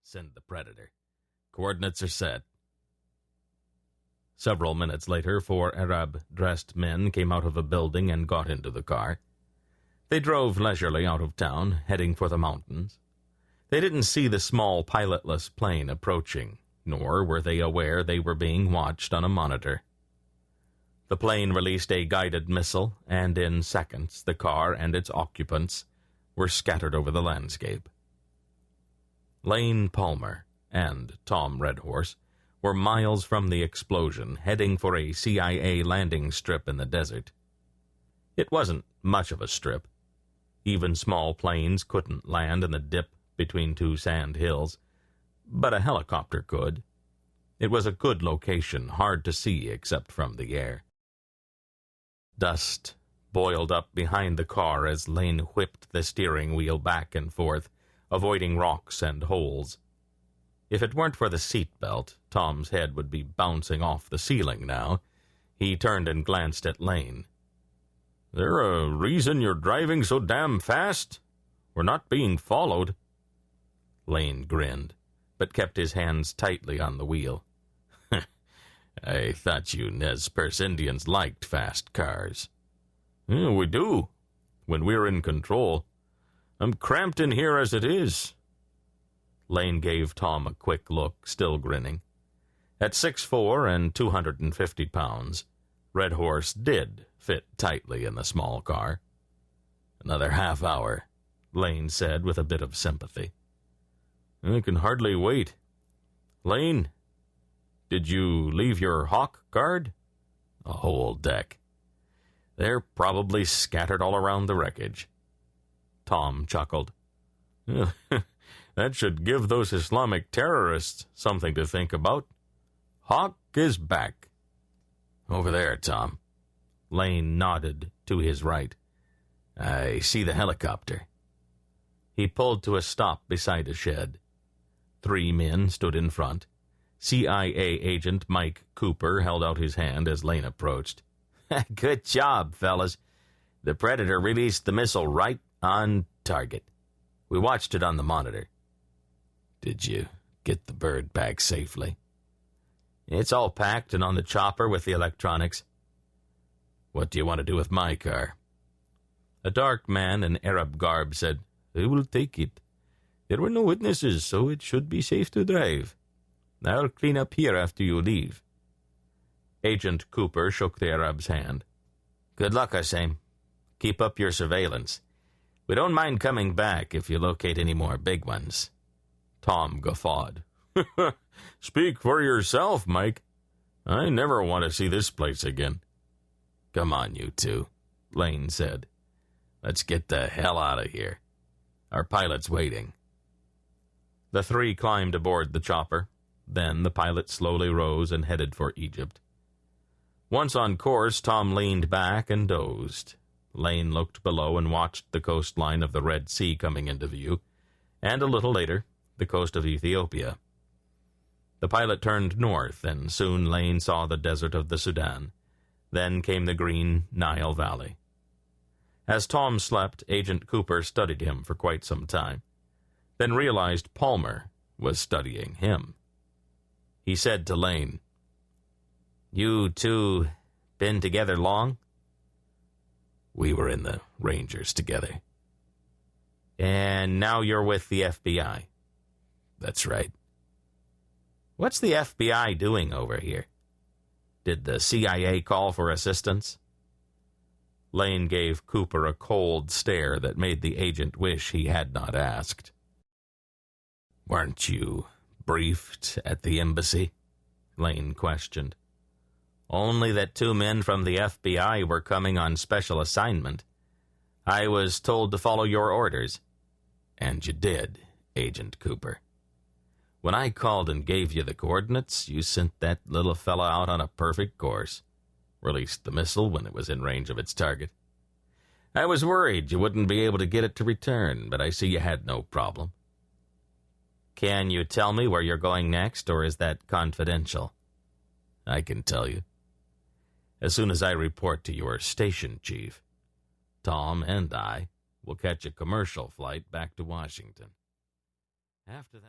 Send the Predator. Coordinates are set. Several minutes later, 4 Arab-dressed men came out of a building and got into the car. They drove leisurely out of town, heading for the mountains. They didn't see the small pilotless plane approaching, nor were they aware they were being watched on a monitor. The plane released a guided missile, and in seconds the car and its occupants were scattered over the landscape. Lane Palmer and Tom Redhorse were miles from the explosion, heading for a CIA landing strip in the desert. It wasn't much of a strip. Even small planes couldn't land in the dip between 2 sand hills, but a helicopter could. It was a good location, hard to see except from the air. Dust boiled up behind the car as Lane whipped the steering wheel back and forth, avoiding rocks and holes. If it weren't for the seat belt, Tom's head would be bouncing off the ceiling now. He turned and glanced at Lane. "There a reason you're driving so damn fast? We're not being followed." Lane grinned, but kept his hands tightly on the wheel. "I thought you Nez Perce Indians liked fast cars." "Yeah, we do, when we're in control. I'm cramped in here as it is." Lane gave Tom a quick look, still grinning. At 6'4" and 250 pounds, Redhorse did fit tightly in the small car. "Another half hour," Lane said with a bit of sympathy. "I can hardly wait. Lane, did you leave your Hawk guard?" "A whole deck. They're probably scattered all around the wreckage." Tom chuckled. "That should give those Islamic terrorists something to think about. Hawk is back." "Over there, Tom." Lane nodded to his right. "I see the helicopter." He pulled to a stop beside a shed. 3 men stood in front. CIA agent Mike Cooper held out his hand as Lane approached. "Good job, fellas. The Predator released the missile right on target. We watched it on the monitor." "Did you get the bird back safely?" "It's all packed and on the chopper with the electronics." "What do you want to do with my car?" A dark man in Arab garb said, "I will take it. There were no witnesses, so it should be safe to drive. I'll clean up here after you leave." Agent Cooper shook the Arab's hand. "Good luck, Hussein. Keep up your surveillance. We don't mind coming back if you locate any more big ones." Tom guffawed. "Speak for yourself, Mike. I never want to see this place again." "Come on, you two," Lane said. "Let's get the hell out of here. Our pilot's waiting." The 3 climbed aboard the chopper. Then the pilot slowly rose and headed for Egypt. Once on course, Tom leaned back and dozed. Lane looked below and watched the coastline of the Red Sea coming into view, and a little later, the coast of Ethiopia. The pilot turned north, and soon Lane saw the desert of the Sudan. Then came the green Nile Valley. As Tom slept, Agent Cooper studied him for quite some time, then realized Palmer was studying him. He said to Lane, "You two been together long?" "We were in the Rangers together." "And now you're with the FBI?" "That's right." "What's the FBI doing over here? Did the CIA call for assistance?" Lane gave Cooper a cold stare that made the agent wish he had not asked. "Weren't you briefed at the embassy?" Lane questioned. "Only that 2 men from the FBI were coming on special assignment. I was told to follow your orders." "And you did, Agent Cooper. When I called and gave you the coordinates, you sent that little fella out on a perfect course. Released the missile when it was in range of its target. I was worried you wouldn't be able to get it to return, but I see you had no problem." "Can you tell me where you're going next, or is that confidential?" "I can tell you. As soon as I report to your station chief, Tom and I will catch a commercial flight back to Washington. After that..."